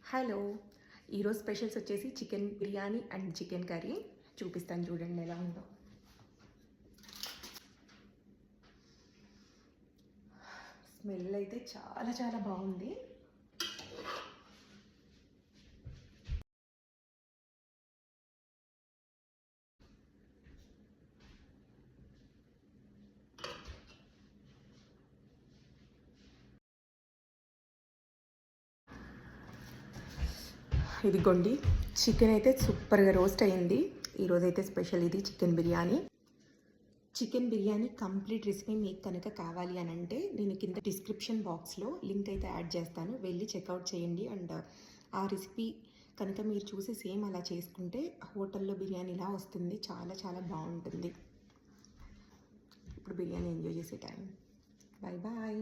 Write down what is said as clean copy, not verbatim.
Hello, ఈరోజు specials వచ్చేసి chicken biryani and chicken curry చూపిస్తాను, చూడండి ఎలా ఉందో. స్మెల్ అయితే చాలా చాలా బాగుంది. ఇదిగోండి, చికెన్ అయితే సూపర్గా రోస్ట్ అయ్యింది. ఈరోజైతే స్పెషల్ ఇది chicken biryani. Chicken biryani complete recipe మీకు కనుక కావాలి అని అంటే నేను కింద డిస్క్రిప్షన్ బాక్స్లో లింక్ అయితే యాడ్ చేస్తాను, వెళ్ళి చెక్అవుట్ చేయండి. అండ్ ఆ రెసిపీ కనుక మీరు చూసి సేమ్ అలా చేసుకుంటే హోటల్లో బిర్యానీలా వస్తుంది, చాలా చాలా బాగుంటుంది. ఇప్పుడు బిర్యానీ ఎంజాయ్ చేసే టైం. Bye bye.